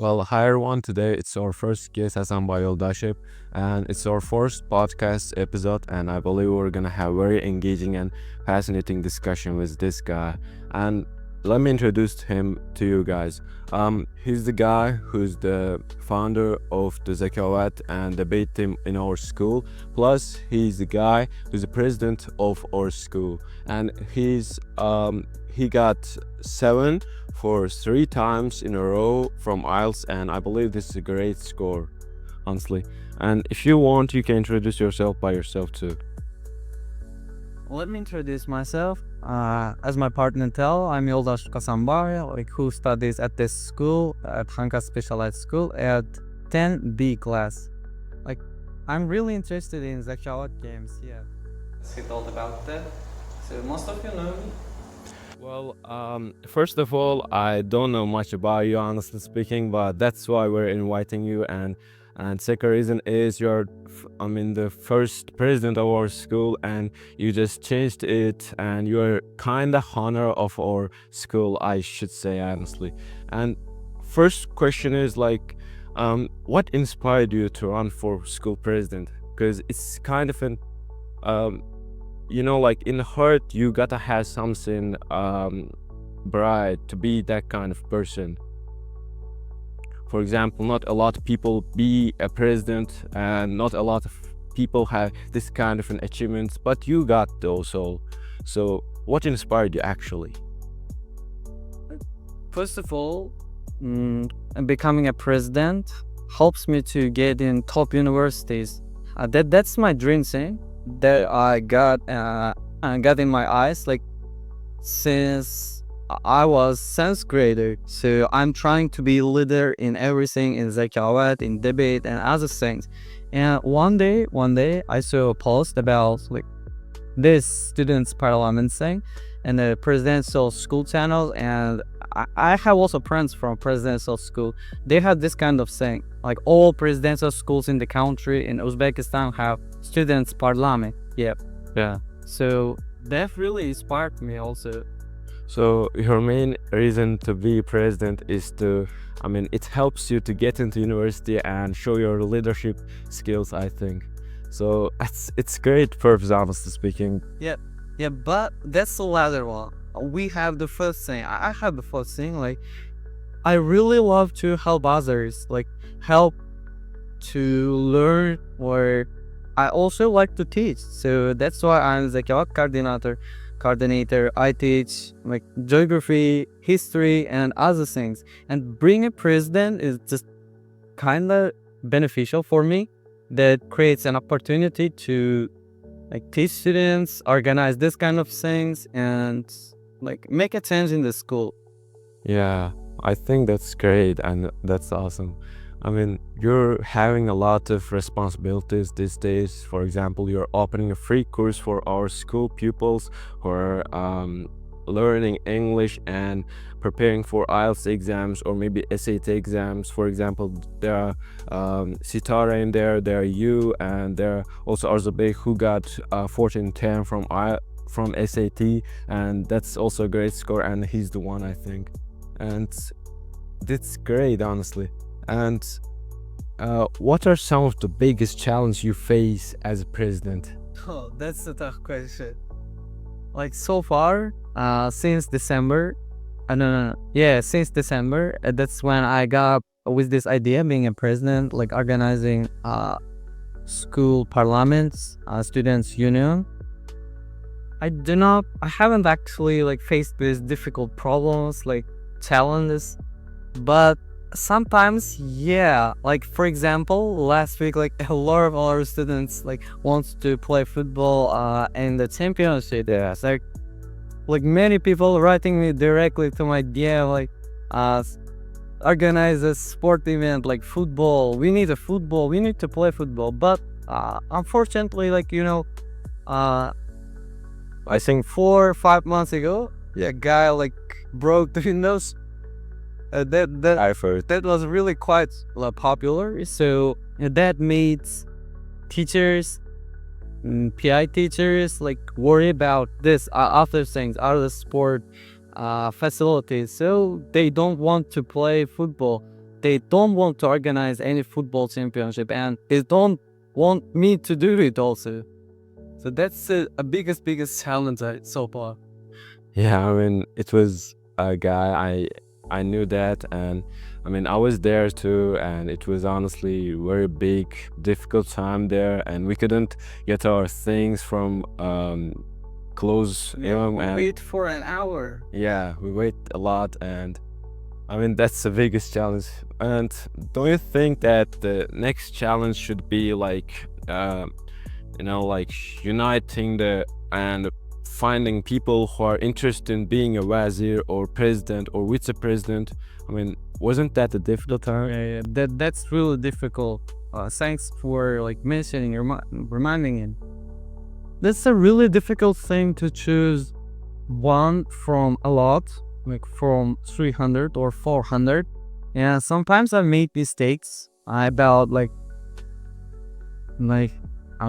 Well, hi everyone. Today it's our first guest, Hasanboy Yo'ldashev, and it's our first podcast episode. And I believe we're gonna have very engaging and fascinating discussion with this guy. And let me introduce him to you guys. He's the guy who's the founder of the Zakawat and debate team in our school. Plus, he's the guy who's the president of our school, and he got seven for three times in a row from IELTS, and I believe this is a great score, honestly. And if you want, you can introduce yourself by yourself too. Let me introduce myself. As my partner tell, I'm Hasanboy, who studies at this school, at Khanka specialized school at 10B class. Like, I'm really interested in Zakawat games. Yeah, he told about that. So most of you know me. Well, first of all, I don't know much about you, honestly speaking, but that's why we're inviting you. And second reason is the first president of our school, and you just changed it, and you're kind of honor of our school, I should say, honestly. And first question is what inspired you to run for school president? Because it's kind of an like in the heart you gotta have something bright to be that kind of person. For example, not a lot of people be a president, and not a lot of people have this kind of an achievements, but you got those all. So what inspired you actually? First of all, becoming a president helps me to get in top universities. That's my dream thing that I got in my eyes since I was 10th grader. So I'm trying to be leader in everything, in Zakawat, in debate and other things. And one day I saw a post about this students parliament thing and the presidential school channel, and I have also friends from presidential school. They had this kind of thing, like all presidential schools in the country in Uzbekistan have students parliament. Yeah. So that really inspired me also. So your main reason to be president is it helps you to get into university and show your leadership skills, I think. So it's great purpose, honestly speaking. Yeah, but that's the latter one. We have the first thing. I have the first thing. I really love to help others, help to learn, or I also like to teach. So that's why I'm the Zakawat coordinator. I teach geography, history, and other things. And being a president is just kind of beneficial for me. That creates an opportunity to teach students, organize this kind of things, and make a change in the school. Yeah, I think that's great and that's awesome. You're having a lot of responsibilities these days. For example, you're opening a free course for our school pupils who are learning English and preparing for IELTS exams or maybe SAT exams. For example, there are Sitara in there are you, and there are also Arzabek who got 1410 from SAT, and that's also a great score, and he's the one, I think. And that's great, honestly. And what are some of the biggest challenges you face as a president? Oh, that's a tough question. So far, since December, since December, that's when I got with this idea being a president, organizing school parliaments, students union. I haven't actually faced these difficult problems, challenges, but sometimes, yeah. For example, last week, a lot of our students wants to play football in the championship. Yeah, many people writing me directly to my DM organize a sport event like football. We need to play football, but unfortunately, I think 4 or 5 months ago, a guy broke the nose. That I've heard. That was really quite popular. So that made teachers, PI teachers worry about this other things, other sport facilities. So they don't want to play football. they don't want to organize any football championship, and they don't want me to do it also. So that's a biggest challenge so far. Yeah, I mean, it was a guy I knew that, and I mean, I was there too, and it was honestly very big, difficult time there, and we couldn't get our things from close, and Wait for an hour. yeah, we wait a lot, and I mean, that's the biggest challenge. And don't you think that the next challenge should be like, like uniting and finding people who are interested in being a wazir or president or vice-president? I mean, wasn't that a difficult time? Yeah, that's really difficult. Thanks for like mentioning, reminding it. That's a really difficult thing to choose one from a lot, like from 300 or 400. And sometimes I made mistakes about like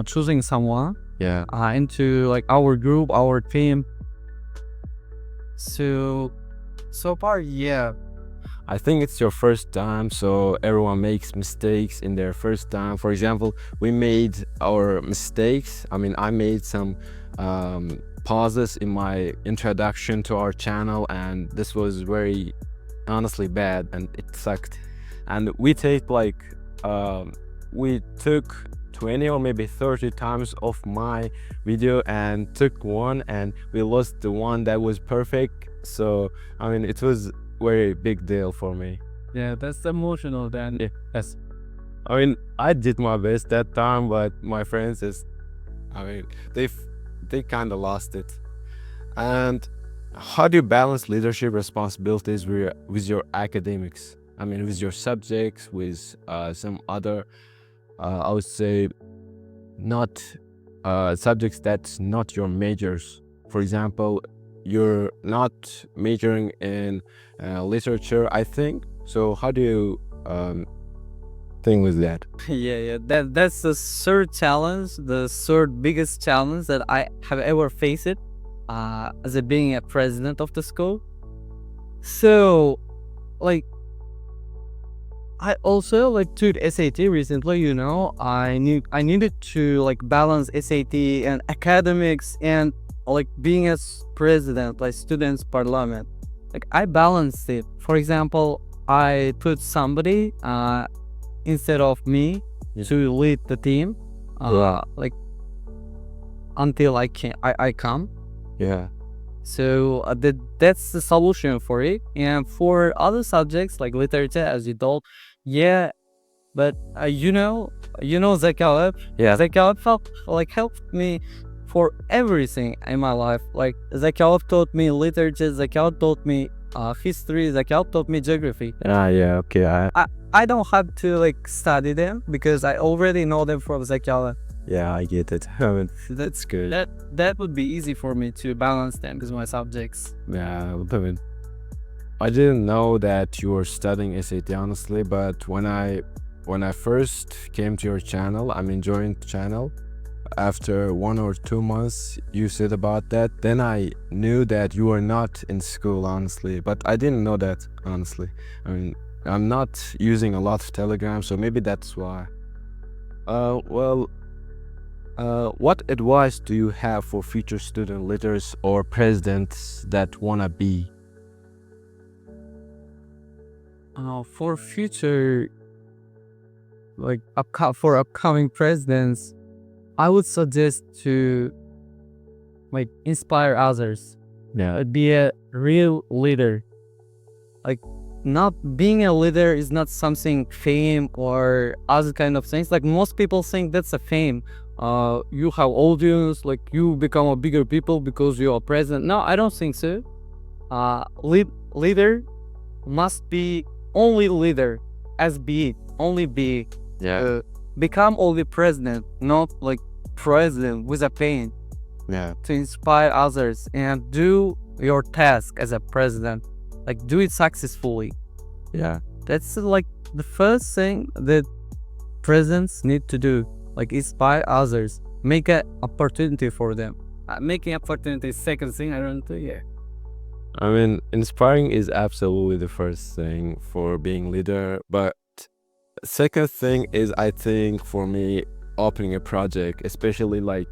choosing someone Yeah. into like our group, our team. So far, yeah. I think it's your first time, so everyone makes mistakes in their first time. For example, we made our mistakes. I mean, I made some pauses in my introduction to our channel, and this was very honestly bad, and it sucked. And we took 20 or maybe 30 times of my video and took one, and we lost the one that was perfect. So I mean, it was very big deal for me. Yeah, that's emotional then. Yeah. Yes. I mean, I did my best that time, but my friends they kind of lost it. And how do you balance leadership responsibilities with your academics? I mean, with your subjects, with some other, I would say, not subjects that's not your majors. For example, you're not majoring in literature, I think. So how do you think with that? Yeah. That's the third challenge, the third biggest challenge that I have ever faced as being a president of the school. So, like, I also like took SAT recently. I needed to like balance SAT and academics and like being a president, like students' parliament. Like I balanced it. For example, I put somebody instead of me to lead the team, like until I come. Yeah. So that's the solution for it. And for other subjects like literature, as you told, yeah. But Zakawat. Yeah. Zakawat helped me for everything in my life. Like Zakawat taught me literature. Zakawat taught me history. Zakawat taught me geography. Yeah. Okay. I don't have to like study them because I already know them from Zakawat. Yeah, I get it. I mean, that's good. That would be easy for me to balance them because my subjects. Yeah, I mean, I didn't know that you were studying SAT honestly, but when I first came to your channel, I mean joined the channel, after 1 or 2 months you said about that, then I knew that you were not in school honestly, but I didn't know that honestly. I mean, I'm not using a lot of Telegram, so maybe that's why. What advice do you have for future student leaders or presidents that wanna be? For future, like for upcoming presidents, I would suggest to like inspire others. Yeah. Be a real leader. Like not being a leader is not something fame or other kind of things. Like most people think that's a fame. You have audience, like you become a bigger people because you are president. No, I don't think so. Leader must be only leader, as be it, only be. Yeah. Become only president, not like president with a pain. Yeah. To inspire others and do your task as a president, like do it successfully. Yeah. That's like the first thing that presidents need to do, like inspire others, make an opportunity for them. Making opportunity is second thing I don't do. Yeah. I mean, inspiring is absolutely the first thing for being leader, but second thing is, I think for me, opening a project, especially like,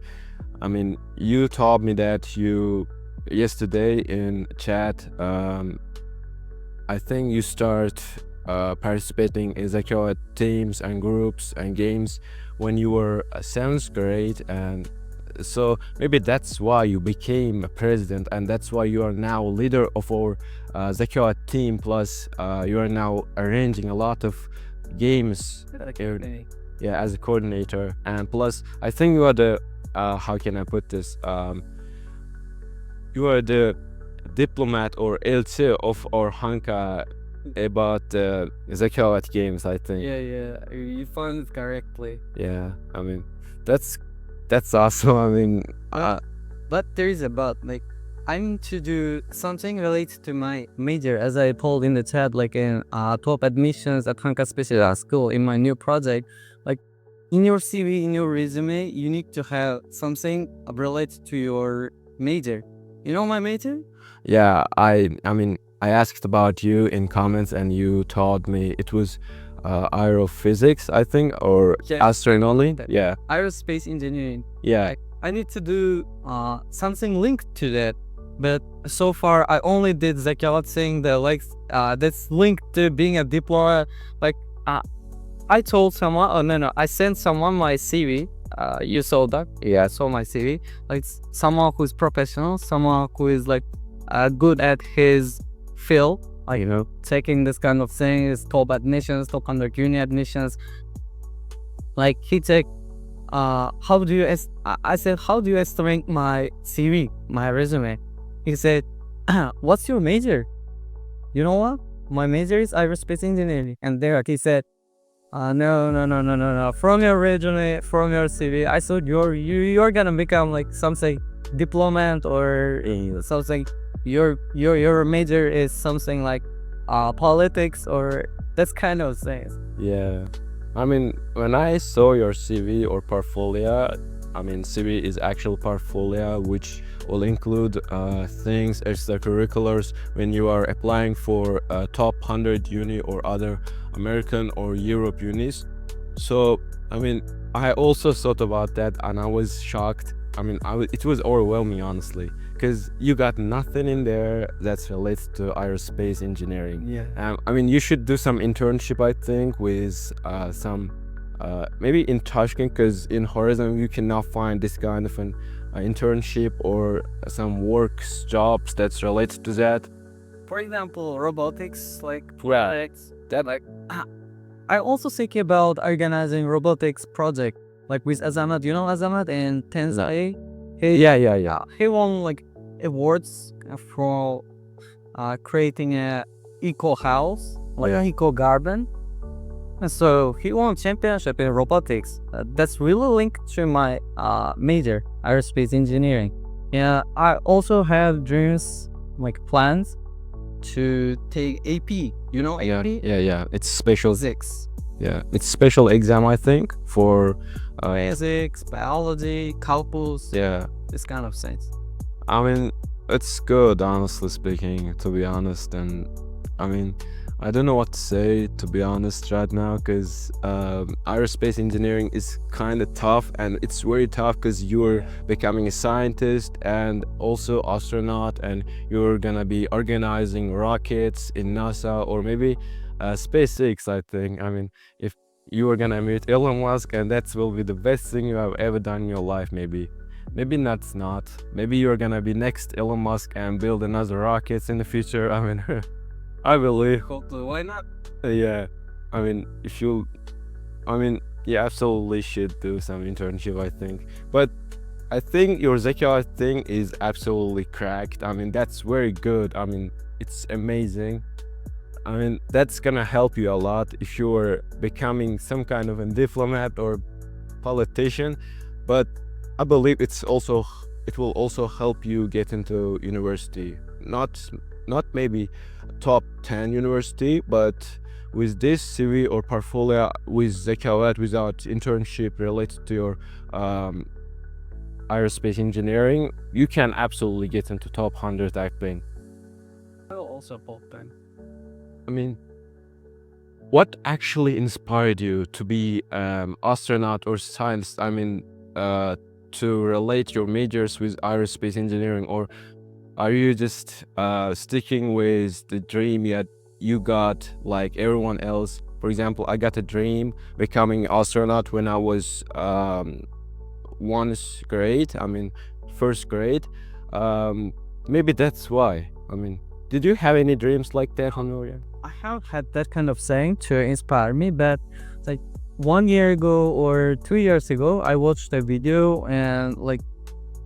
I mean, you told me that you yesterday in chat, I think you start participating in Zakovat teams and groups and games when you were seventh grade, and so maybe that's why you became a president, and that's why you are now leader of our Zakovat team. Plus, you are now arranging a lot of games. Yeah, as a coordinator, and plus, I think you are the how can I put this? You are the diplomat or elçi of our Khanka about the Zakawat games, I think. Yeah, you found it correctly. Yeah, I mean, that's awesome. I mean, But there is a but. Like, I need to do something related to my major, as I told in the chat, like in top admissions at Khanka Special School in my new project. Like, in your CV, in your resume, you need to have something related to your major. You know my major? yeah, I mean, I asked about you in comments, and you told me it was aerophysics, I think, or Yeah. astronomy. Yeah, Aerospace engineering. yeah, I need to do something linked to that. But so far, I only did Zakawat saying that, like, that's linked to being a diploma. Like, I told someone, oh, no, I sent someone my CV. You saw that? Yeah, I saw my CV. Like, someone who's professional, someone who is, like, good at his field. Like, you know, taking this kind of things, top admissions, top 100 uni admissions. Like, he take, how do you, I said, how do you estimate my CV, my resume? He said, what's your major? You know what? My major is aerospace engineering. And there he said, no. From your resume, from your CV, I thought you're gonna become like something diplomat or something. Your major is something like politics or that's kind of things. yeah. I mean, when I saw your CV or portfolio, I mean, CV is actual portfolio, which will include things, extracurriculars, when you are applying for top 100 uni or other American or Europe unis. So, I mean, I also thought about that, and I was shocked. I mean, it was overwhelming, honestly, because you got nothing in there that's related to aerospace engineering. Yeah. I mean, you should do some internship, I think, with some maybe in Tashkent, because in Horizon you cannot find this kind of an internship or some works jobs that's related to that. For example, robotics, like Yeah. projects. That like, I also think about organizing robotics project, like with Azamat. You know Azamat and Tensei. Yeah. He won like awards for creating a eco house, like eco garden. And so he won championship in robotics. That's really linked to my major, aerospace engineering. Yeah, I also have dreams, like plans, to take AP. You know AP? Yeah. It's special. Physics. Yeah, it's special exam, I think, for Physics, biology, calculus, yeah. this kind of things. I mean, it's good, honestly speaking, to be honest. And I mean, I don't know what to say, to be honest, right now, because aerospace engineering is kind of tough, and it's very tough because you're becoming a scientist and also astronaut, and you're gonna be organizing rockets in NASA or maybe SpaceX, I think. I mean, if you are gonna meet Elon Musk, and that will be the best thing you have ever done in your life, maybe. Maybe that's not. Maybe you're gonna be next Elon Musk and build another rockets in the future. I mean, I believe. Hopefully, why not? Yeah. I mean, if you, I mean, you absolutely should do some internship, I think. But I think your Zakawat thing is absolutely cracked. I mean, that's very good. I mean, it's amazing. I mean, that's gonna help you a lot if you're becoming some kind of a diplomat or politician. But I believe it will also help you get into university. Not maybe top 10 university, but with this CV or portfolio with Zakawat, without internship related to your aerospace engineering, you can absolutely get into top 100, I think. Also both then. I mean, what actually inspired you to be astronaut or science? I mean, to relate your majors with aerospace engineering, or are you just sticking with the dream you got like everyone else? For example, I got a dream becoming astronaut when I was once grade. I mean, first grade. Um, Maybe that's why. I mean, did you have any dreams like that, Honoria? I have had that kind of saying to inspire me, but like 1 year ago or 2 years ago, I watched a video and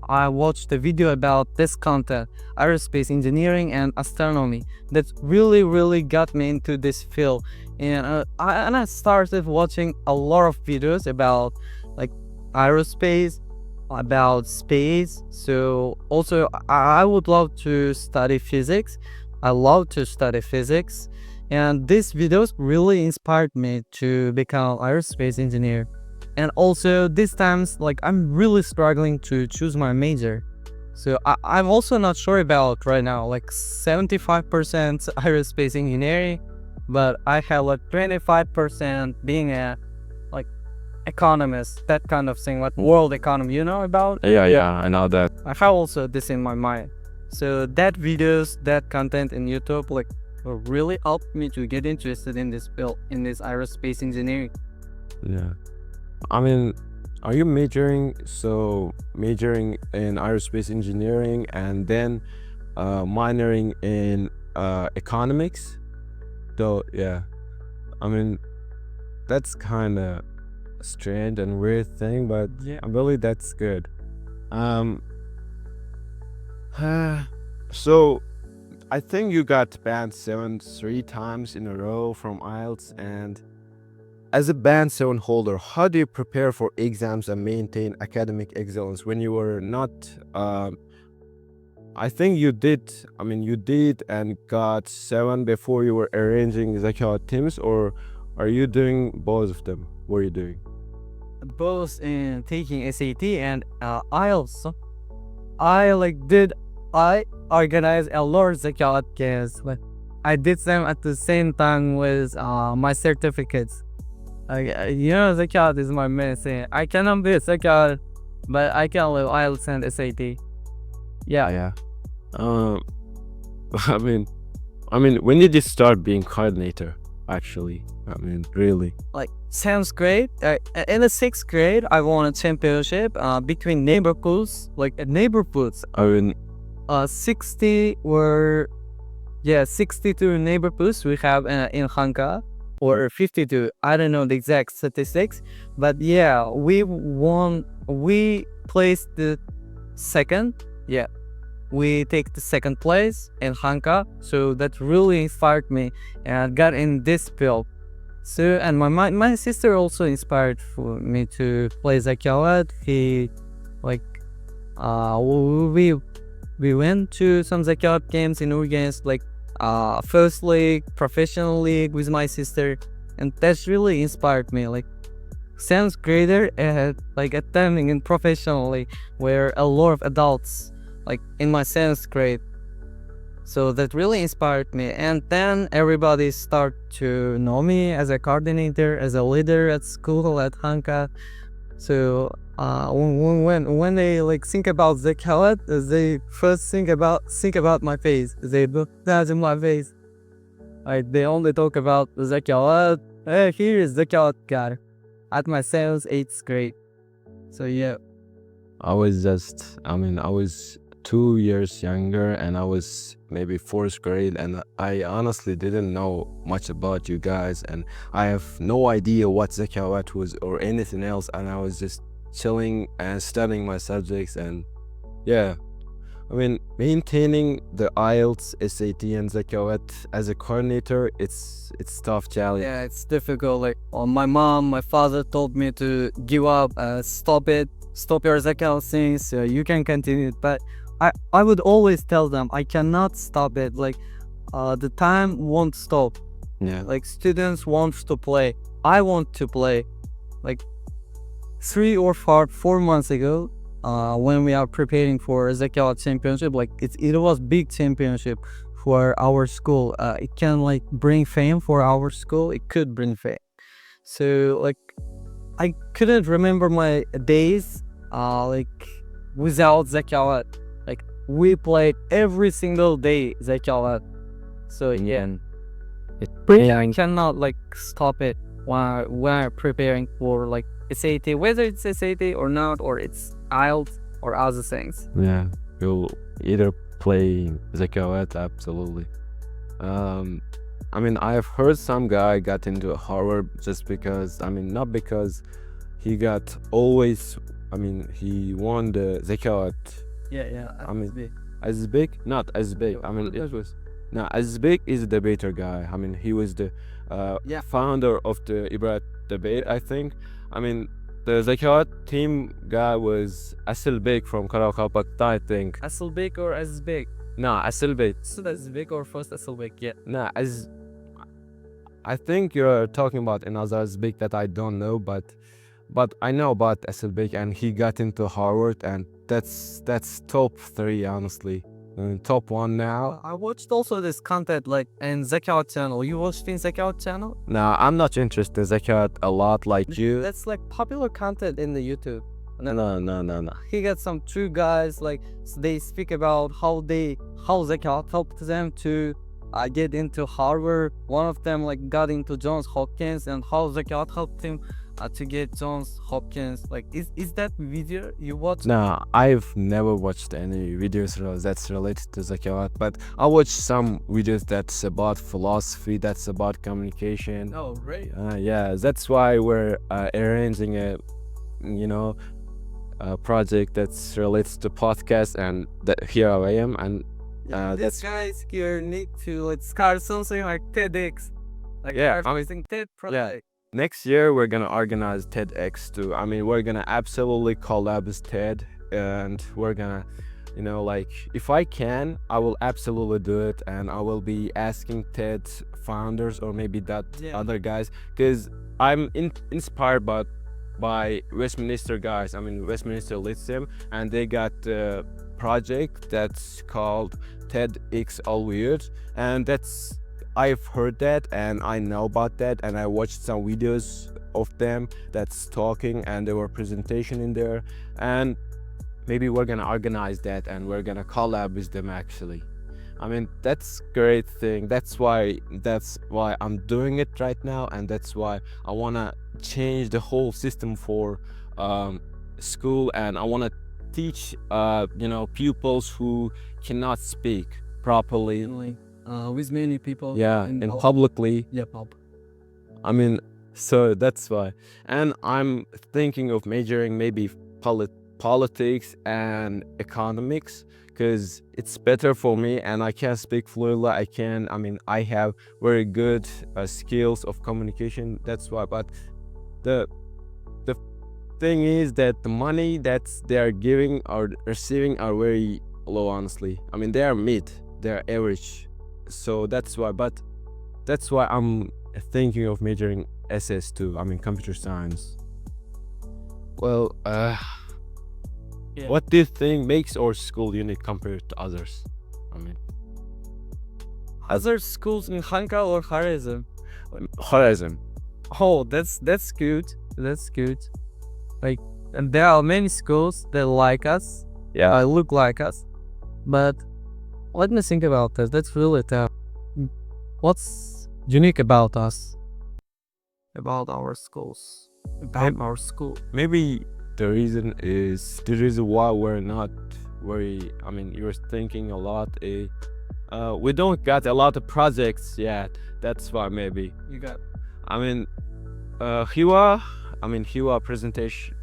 I watched a video about this content, aerospace engineering and astronomy, that really got me into this field. And I started watching a lot of videos about like aerospace, about space. So also I would love to study physics. I love to study physics, and these videos really inspired me to become aerospace engineer. And also these times, like, I'm really struggling to choose my major. So I'm also not sure about right now, like 75% aerospace engineering, but I have like 25% being a like economist, that kind of thing, like world economy, you know about? Yeah, I know that. I have also this in my mind. So that videos, that content in YouTube, like, really helped me to get interested in this field, in this aerospace engineering. Yeah. I mean, are you majoring in aerospace engineering and then minoring in economics? Though, yeah. I mean, that's kind of strange and weird thing, but Yeah. I believe that's good. Um, so I think you got band 7 3 times in a row from IELTS, and as a band 7 holder, how do you prepare for exams and maintain academic excellence when you were not I think you did, I mean, you did and got 7 before you were arranging Zakawat teams, or are you doing both of them? What are you doing? Both in taking SAT and IELTS. I organized a lot of Zakawat games. Like, I did them at the same time with my certificates. Zakawat is my main thing. I cannot be Zakawat, but I can live IELTS and SAT. Yeah. Um, I mean, when did you start being coordinator? Actually, I mean, really. Like 10th grade, in the 6th grade, I won a championship between neighborhoods, like neighborhoods. I mean, 62 neighborhoods we have in Khanka, or 52. I don't know the exact statistics, but yeah, we won. We placed the second. Yeah, we take the second place in Khanka, so that really inspired me and got in this field. So, and my sister also inspired for me to play Zakawat. He like we went to some Zakawat games in Urgens, like first league, professional league with my sister, and that's really inspired me. Like 7th grader like attending in professionally where a lot of adults, like in my 7th grade. So that really inspired me, and then everybody start to know me as a coordinator, as a leader at school at Khanka. So when they like think about Zakawat, they first think about my face. They look at my face. Like, they only talk about Zakawat. Hey, here is Zakawat guy at my 7th, 8th grade. So yeah. I was 2 years younger, and I was maybe 4th grade, and I honestly didn't know much about you guys, and I have no idea what Zakawat was or anything else, and I was just chilling and studying my subjects. And yeah, I mean, maintaining the IELTS, SAT, and Zakawat as a coordinator, it's tough challenge. Yeah, it's difficult. Like, my mom, my father told me to give up, stop your Zakawat things, so you can continue it. But I would always tell them I cannot stop it. Like, the time won't stop. Yeah. Like, students want to play. I want to play. Like 3 or 4 months ago, when we are preparing for Zakawat championship, like it was big championship for our school. It can like bring fame for our school. It could bring fame. So like I couldn't remember my days like without Zakawat. Like we played every single day Zakawat. So yeah, I cannot like stop it while we're preparing for like SAT, whether it's SAT or not, or it's IELTS or other things. Yeah, you'll either play Zakawat, absolutely. I mean, I've heard some guy got into Harvard just because, I mean, not because he got always, I mean, he won the Zakawat. Yeah. I mean, as big, not as big. I mean, it was, no, as big is the debater guy. I mean, he was the founder of the Ibrat debate, I think. I mean, the Zakawat team guy was Asil Bek from Karakalpak, I think. Asselbeck or Azbek? Nah, Asil Bek. So Azbek or first Asselbeck? Yeah. Nah, as I think you're talking about another Azbek that I don't know, but I know about Asilbek, and he got into Harvard, and that's top 3 honestly. Top 1 now. I watched also this content like in Zakawat channel. You watched in Zakawat channel? Now I'm not interested in Zakat a lot like you. That's like popular content in the YouTube. No. He got some 2 guys like they speak about how Zakawat helped them to get into Harvard. One of them like got into Johns Hopkins, and how Zakawat helped him to get Johns Hopkins. Like is that video you watched? No, I've never watched any videos that's related to Zakawat, but I watched some videos that's about philosophy, that's about communication. Oh, right. Yeah, that's why we're arranging a, a project that's related to podcast, and that here I am, and this guys here need to like start something like TEDx. Like Yeah, I using TED project. next year we're gonna organize TEDx too. I mean, we're gonna absolutely collab with TED, and we're gonna, like, if I can, I will absolutely do it, and I will be asking TED founders or maybe that other guys, because I'm inspired by Westminster guys. I mean, Westminster Lyceum, and they got a project that's called TEDx All Weird, and I've heard that and I know about that, and I watched some videos of them that's talking, and there were presentation in there, and maybe we're gonna organize that and we're gonna collab with them actually. I mean, that's great thing. That's why I'm doing it right now, and that's why I wanna change the whole system for school, and I wanna teach pupils who cannot speak properly. With many people. And publicly. Yeah, pub. I mean, so that's why. And I'm thinking of majoring maybe politics and economics, because it's better for me, and I can speak fluently. I have very good skills of communication. That's why. But the thing is that the money that they're giving or receiving are very low, honestly. I mean, they are mid, they're average. So that's why I'm thinking of majoring SS2. I mean, computer science. Well, what do you think makes our school unique compared to others? I mean, Other schools in Khanka or Kharizm? Horizon. Oh, that's good. That's good. Like, and there are many schools that like us. Yeah. Look like us. But let me think about this. That's really tough. What's unique about us? About our schools? About our school? Maybe the reason why we're not very, I mean, you're thinking a lot. We don't got a lot of projects yet. That's why maybe. You got. I mean, Hiwa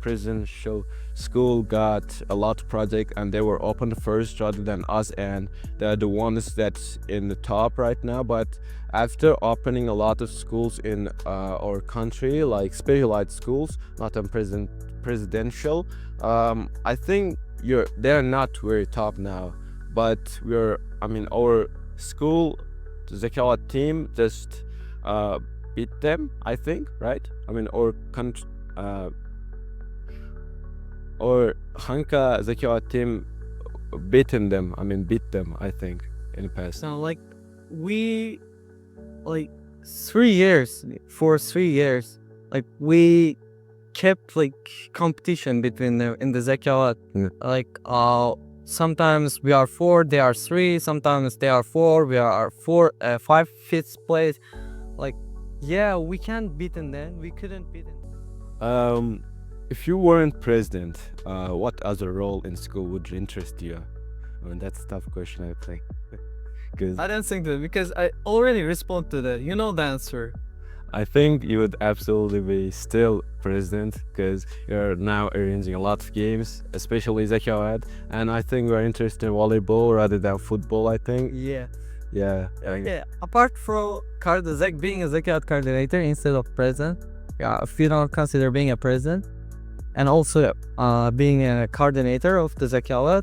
presidential school got a lot of project, and they were open first rather than us, and they're the ones that's in the top right now. But after opening a lot of schools in our country, like specialized schools, not on presidential, I think they're not very top now. But our school, the Zakawat team, just beat them, I think, right? I mean, or Khanka Zakawat team beat them, I think, in the past. So like we like 3 years for 3 years, like we kept like competition between them in the Zakawat. Yeah. Like sometimes we are four, they are three. Sometimes they are four, we are four, five, fifth place. Like yeah, we can't beat them. Then we couldn't beat them. If you weren't president, what other role in school would interest you? I mean, that's a tough question, I think. Because I don't think that because I already respond to that. You know the answer. I think you would absolutely be still president because you're now arranging a lot of games, especially Zakawat. And I think we're interested in volleyball rather than football, I think. Yeah. Yeah. Yeah. Apart from being a Zakat coordinator instead of president, yeah, if you don't consider being a president and also being a coordinator of the Zakawat,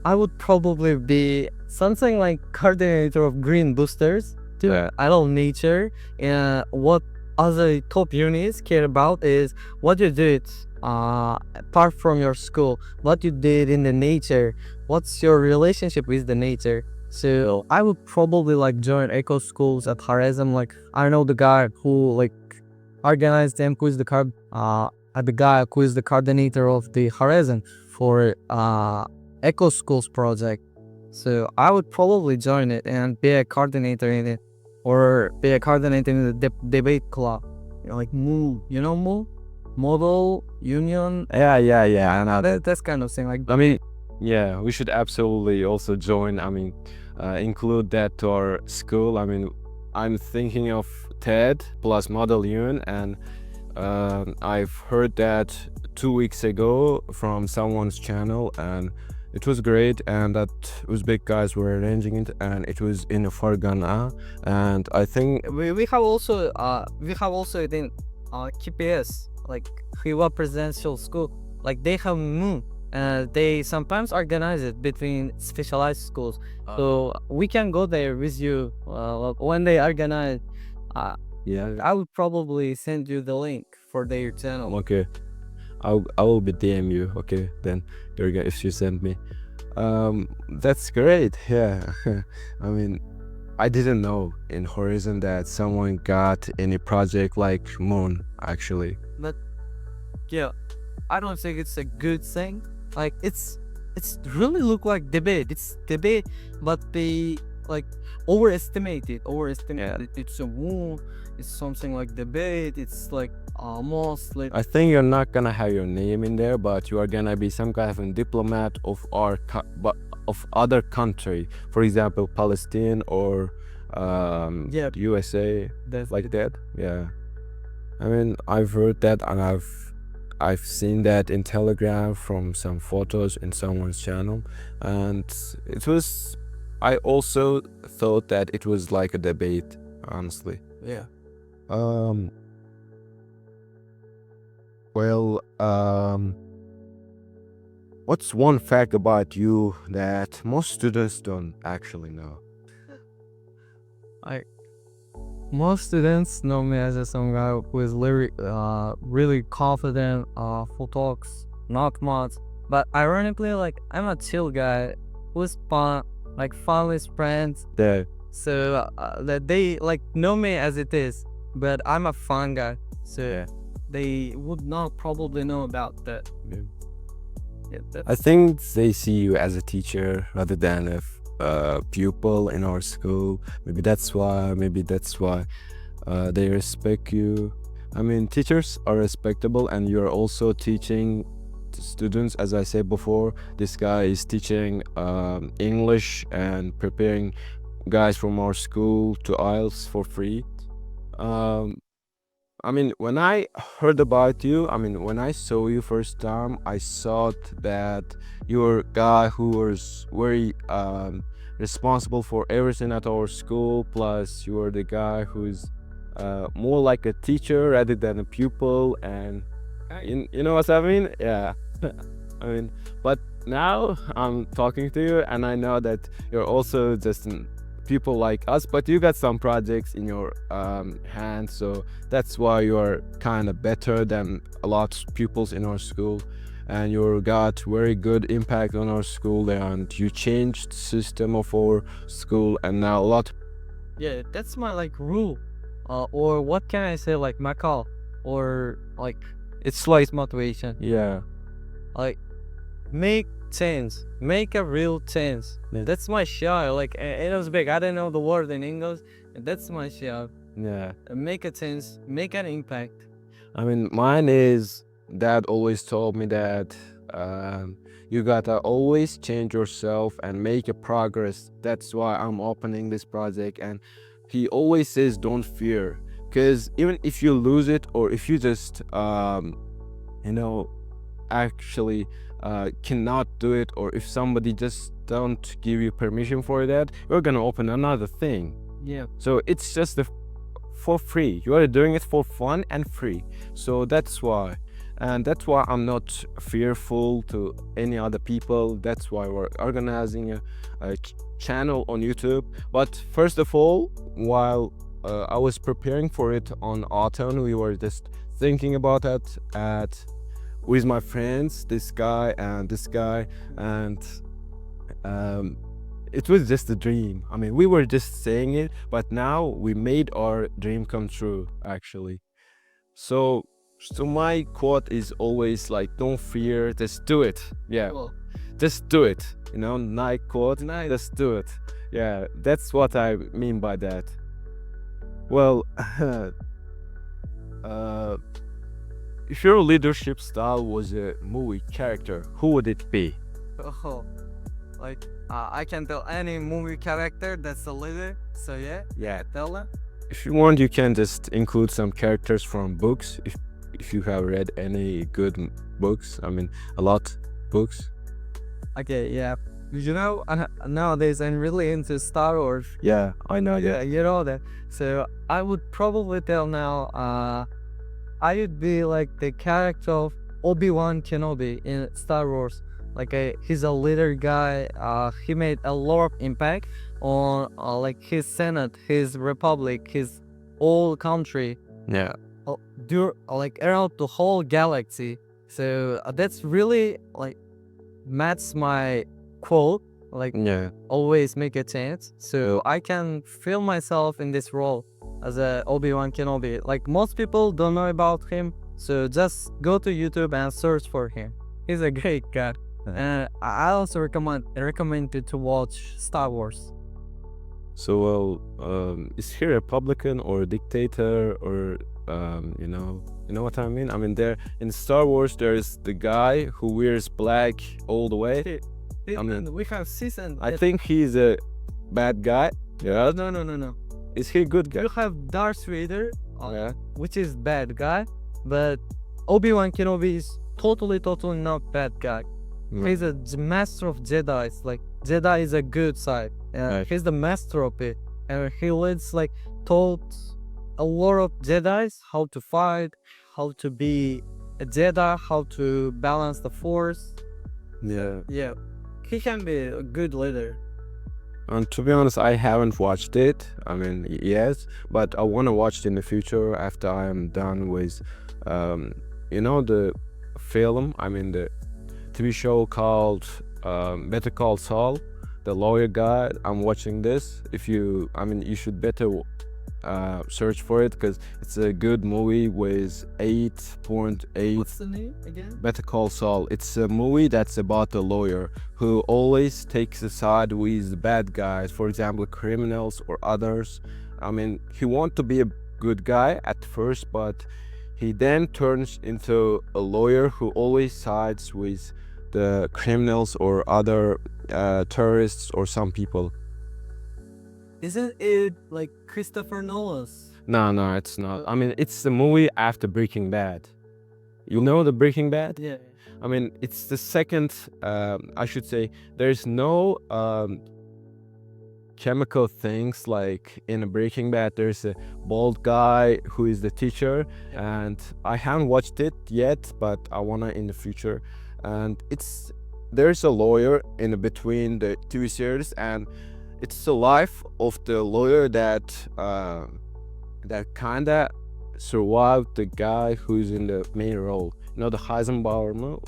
I would probably be something like coordinator of green boosters to Yeah. idle nature. And what other top units care about is what you did apart from your school, what you did in the nature, what's your relationship with the nature. So I would probably like join eco schools at Horizon. Like I know the guy who like organized them, who is the guy who is the coordinator of the Horizon for eco schools project. So I would probably join it and be a coordinator in it, or be a coordinator in the debate club. You know, like MOO, you know MOO? Model Union. Yeah. I know. That's kind of thing. Like I mean, yeah, we should absolutely also join. I mean, include that to our school. I mean, I'm thinking of TED plus Model Union, and I've heard that 2 weeks ago from someone's channel, and it was great. And that Uzbek guys were arranging it, and it was in Fargana. And I think we have also it in KPS, like Khiva Presidential School. Like they have MOO. They sometimes organize it between specialized schools, so we can go there with you when they organize. yeah, I would probably send you the link for their channel. okay. I will be DM you. Okay, then you're gonna, if you send me. That's great. Yeah. I mean, I didn't know in Horizon that someone got any project like Moon actually. But yeah, I don't think it's a good thing. Like it's really look like debate. It's debate, but they like overestimate it. It's a woo. It's something like debate. It's like almost like I think you're not gonna have your name in there, but you are gonna be some kind of a diplomat of of other country, for example, Palestine or yeah, USA, that's like that. Yeah, I mean, I've heard that, and I've seen that in Telegram from some photos in someone's channel, and it was. I also thought that it was like a debate, honestly. yeah. Well, what's one fact about you that most students don't actually know? Most students know me as a some guy who is really confident, full talks, not much. But ironically, like I'm a chill guy who's fun, like fun with friends. The So that they like know me as it is, but I'm a fun guy. So Yeah. they would not probably know about that. Yeah. Yeah, I think they see you as a teacher rather than a pupil in our school. Maybe that's why. They respect you. I mean, teachers are respectable, and you're also teaching students. As I said before, this guy is teaching English and preparing guys from our school to IELTS for free. I mean, when I heard about you, I mean, when I saw you first time, I thought that you were a guy who was very responsible for everything at our school. Plus, you were the guy who's more like a teacher rather than a pupil. And you know what I mean? Yeah. I mean, but now I'm talking to you, and I know that you're also just people like us, but you got some projects in your hands, so that's why you are kind of better than a lot of pupils in our school, and you got very good impact on our school, and you changed the system of our school, and now a lot Yeah, that's my like rule. Or what can I say, like my call, or like It's like, motivation. yeah, Like make change, make a real change. yeah, That's my show. Like in Uzbek, I don't know the word in English. That's my show. yeah. Make a change, make an impact. I mean, mine is dad always told me that you gotta always change yourself and make a progress. That's why I'm opening this project. And he always says, don't fear. Because even if you lose it or if you just, you know, actually cannot do it, or if somebody just don't give you permission for that, you're gonna open another thing. Yeah. So it's just for free. You are doing it for fun and free. So that's why. And that's why I'm not fearful to any other people. That's why we're organizing a channel on YouTube. But first of all, while I was preparing for it on autumn, we were just thinking about it with my friends, this guy and this guy, and it was just a dream. I mean, we were just saying it, but now we made our dream come true, actually. So, so my quote is always like, don't fear, just do it. Yeah, Cool. just do it. You know, Nike quote, Nice. just do it. Yeah, that's what I mean by that. Well, if your leadership style was a movie character, who would it be? Oh, like I can tell any movie character that's a leader. So yeah, Yeah, tell them. if you want, you can just include some characters from books. If you have read any good books, I mean, a lot books. Okay, yeah. You know, nowadays I'm really into Star Wars. Yeah, I know. Yeah, you know that. So I would probably tell now. I would be like the character of Obi-Wan Kenobi in Star Wars. Like he's a leader guy. He made a lot of impact on like his Senate, his republic, his whole country, Yeah, like around the whole galaxy. So that's really like match my quote. Like yeah. always make a chance. So I can feel myself in this role as a Obi-Wan Kenobi. Like most people don't know about him, so just go to YouTube and search for him. He's a great guy. And I also recommend you to watch Star Wars. So, well, is he a Republican or a dictator or you know what I mean? I mean, there in Star Wars, there's the guy who wears black all the way. I mean, We have season. I think he's a bad guy. Yeah. No. Is he a good guy? You have Darth Vader, Yeah. which is bad guy, but Obi-Wan Kenobi is totally not bad guy. He's a master of Jedi's. Like Jedi is a good side. Right. He's the master of it, and he leads like taught a lot of Jedi's how to fight, how to be a Jedi, how to balance the Force. Yeah. Yeah, he can be a good leader. And to be honest, I haven't watched it. I mean, yes, but I want to watch it in the future after I am done with, the film. I mean, the TV show called Better Call Saul, the lawyer guy. I'm watching this. You should better search for it because it's a good movie with 8.8. What's the name again? Better Call Saul. It's a movie that's about a lawyer who always takes a side with the bad guys, for example, criminals or others. I mean, he wants to be a good guy at first, but he then turns into a lawyer who always sides with the criminals or other terrorists or some people. Isn't it like Christopher Nolan's? No, it's not. I mean, it's the movie after Breaking Bad. You know the Breaking Bad? Yeah. I mean, it's the second, I should say, there's no chemical things like in a Breaking Bad. There's a bald guy who is the teacher, and I haven't watched it yet, but I wanna in the future. And there's a lawyer in between the two series, and it's the life of the lawyer that kinda survived the guy who's in the main role. You know, the Hasanboy,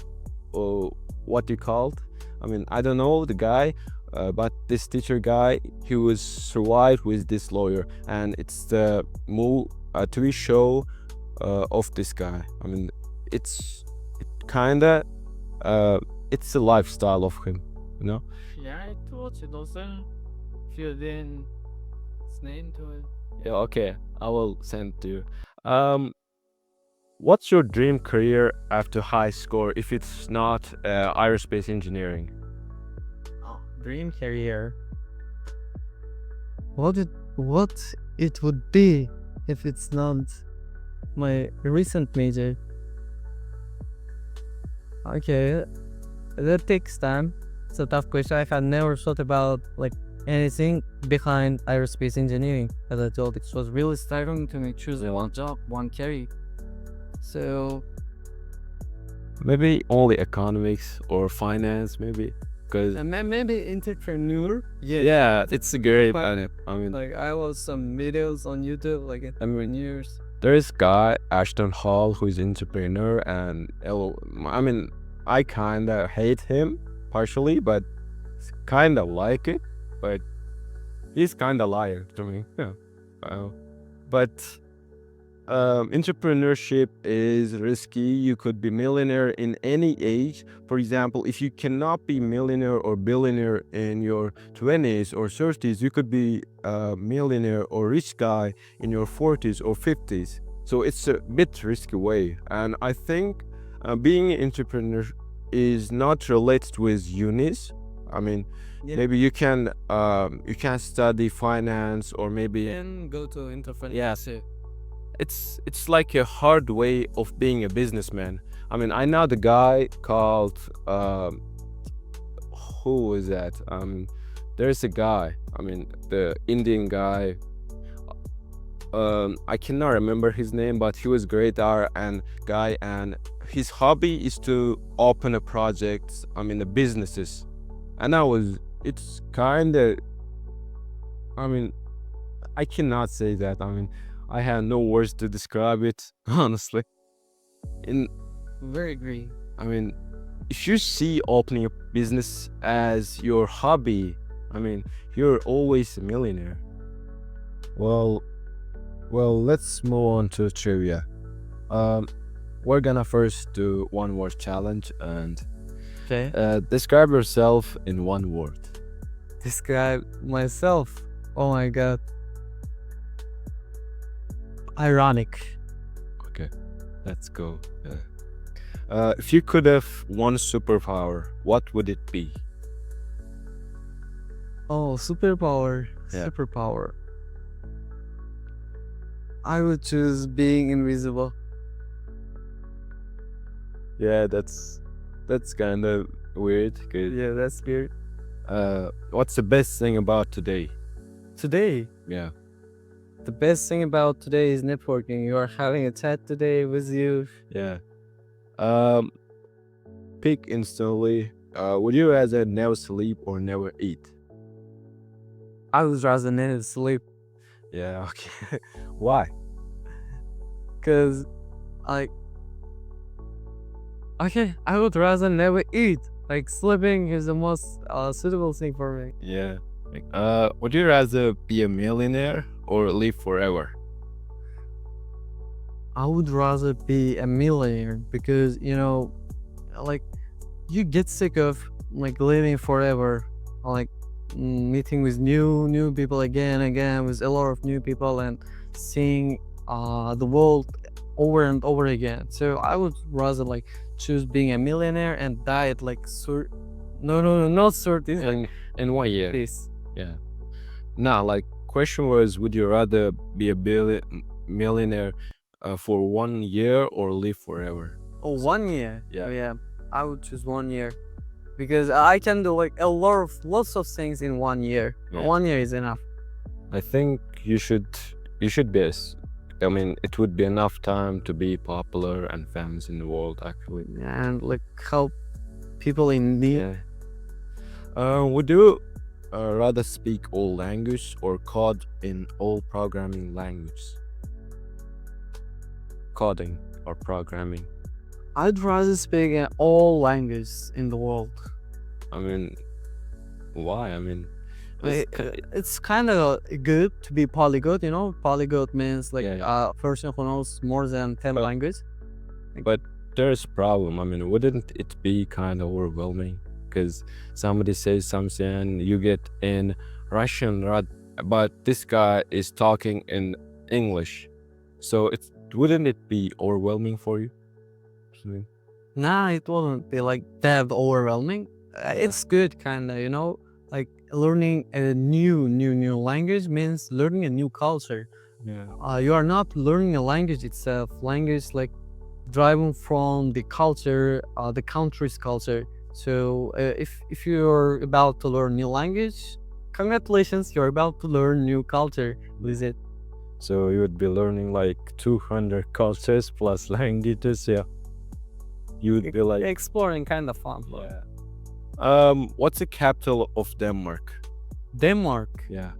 or what you called? I mean, I don't know the guy. but this teacher guy, he was survived with this lawyer, and it's the TV show of this guy. I mean, it's kinda it's a lifestyle of him, you know. Yeah, I told you, doesn't feel then name to it. Yeah, okay, I will send to you. What's your dream career after high school if it's not aerospace engineering? Oh, dream career. What it would be if it's not my recent major? Okay, that takes time. It's a tough question. I had never thought about like anything behind aerospace engineering. As I told, it was really starting to me choose one job, one career. So Maybe only economics or finance, maybe, because maybe entrepreneur. yeah, it's a great. But- I mean, Like I watched some videos on YouTube, like entrepreneurs. there is guy Ashton Hall who is entrepreneur, and I mean, I kinda hate him partially, but kinda like it. But he's kinda liar to me. Yeah, but entrepreneurship is risky. You could be millionaire in any age. For example, if you cannot be millionaire or billionaire in your 20s or 30s, you could be a millionaire or rich guy in your 40s or 50s. So it's a bit risky way. And I think being an entrepreneur is not related with unis. I mean, maybe you can study finance, or maybe And go to entrepreneur. yeah. It's like a hard way of being a businessman. I mean, I know the guy called who was that? There's a guy. I mean, the Indian guy. I cannot remember his name, but he was great art and guy, and his hobby is to open a project. I mean, the businesses, and it's kind of. I mean, I cannot say that. I mean, I have no words to describe it, honestly. Very agree. I mean, if you see opening a business as your hobby, I mean, you're always a millionaire. Well, let's move on to trivia. We're gonna first do one word challenge, and Okay. describe yourself in one word. Describe myself. Oh my god. Ironic. Okay, let's go. If you could have one superpower, what would it be? Oh, superpower. Yeah. Superpower. I would choose being invisible. Yeah, that's kind of weird. 'Cause, Yeah, that's weird. what's the best thing about today? Today, Yeah. the best thing about today is networking. You are having a chat today with you. Yeah. Pick instantly. Would you rather never sleep or never eat? I would rather never sleep Yeah. Okay. Why? because, like, okay, I would rather never eat. Like, sleeping is the most suitable thing for me. Yeah. Would you rather be a millionaire or live forever? I would rather be a millionaire because, like, you get sick of like living forever, like meeting with new people again and again with a lot of new people and seeing the world over and over again. So I would rather like choose being a millionaire and die at like not 30s, like In 1 year. this. Yeah. Nah, like question was, would you rather be a millionaire for 1 year or live forever? Oh, 1 year. Yeah. Oh, yeah. I would choose 1 year because I can do like lots of things in 1 year. Yeah. 1 year is enough. I think you should be I mean, it would be enough time to be popular and famous in the world, actually. And like help people in need. Yeah. Would you rather speak all language or code in all programming language? Coding or programming. I'd rather speak in all languages in the world. I mean, Why? I mean, It's kind of good to be polyglot, you know. Polyglot means like Yeah, a person who knows more than 10 But- languages. but there's a problem. I mean, wouldn't it be kind of overwhelming? Because somebody says something, you get in Russian, but this guy is talking in English. So wouldn't it be overwhelming for you? I mean, Nah, it won't be like that overwhelming. It's good, kind of, you know. Like learning a new language means learning a new culture. yeah. You are not learning a language itself. Language like driving from the culture, the country's culture. So if you're about to learn new language, congratulations, you're about to learn new culture. Visit. So you would be learning like 200 cultures plus languages. Yeah. You would be like, Exploring kind of fun. yeah. What's the capital of Denmark? Denmark. Yeah.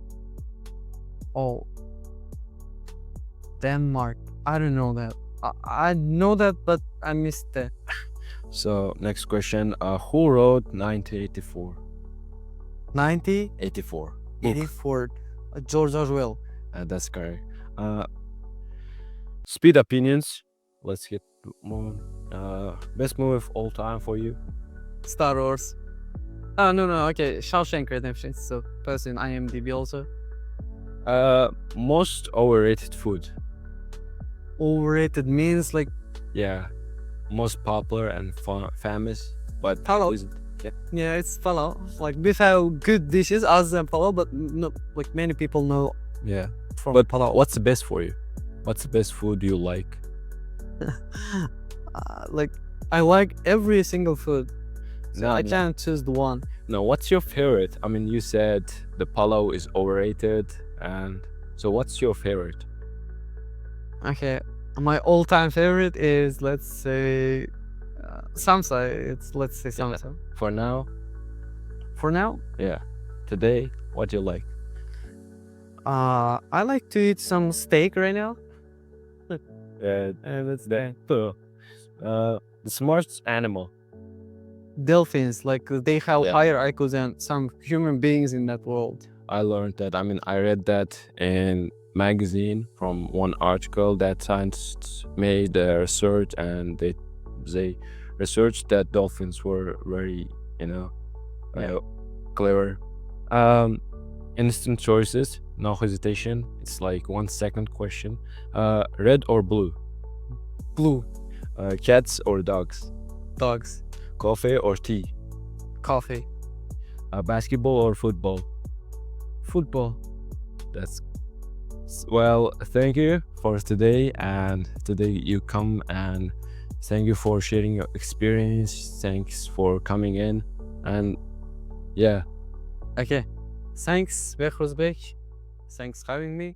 Oh, Denmark. I don't know that. I know that, but I missed it. So next question. Who wrote 1984? 90, 84. 84. George Orwell. That's correct. Speed opinions. Let's get moving. Best movie of all time for you? Star Wars. Oh, no. Okay. Shawshank Redemption. So, first in IMDb also. Most overrated food. Overrated means like, Yeah. Most popular and famous, but Hello. yeah, it's palav. Like, we have good dishes other than palav, but not like many people know Yeah. from But palav. what's the best for you? What's the best food you like? Like, I like every single food. So No, I no. can't choose the one. No, what's your favorite? I mean, you said the palav is overrated, and so what's your favorite? Okay, my all-time favorite is, let's say, samsa. Let's say samsa. For now, For now, yeah. Today, what do you like? I like to eat some steak right now. That's that. The smartest animal. Dolphins, like they have Yeah. higher IQ than some human beings in that world. I learned that. I mean, I read that in magazine from one article that scientists made a research, and they researched that dolphins were very, clever. Instant choices, no hesitation. It's like 1 second question. Red or blue? Blue. Cats or dogs? Dogs. Coffee or tea? Coffee. Basketball or football? Football. That's well. Thank you for today, and today you come, and thank you for sharing your experience. Thanks for coming in, and yeah. Okay. Thanks, Behruzbek. Thanks for having me.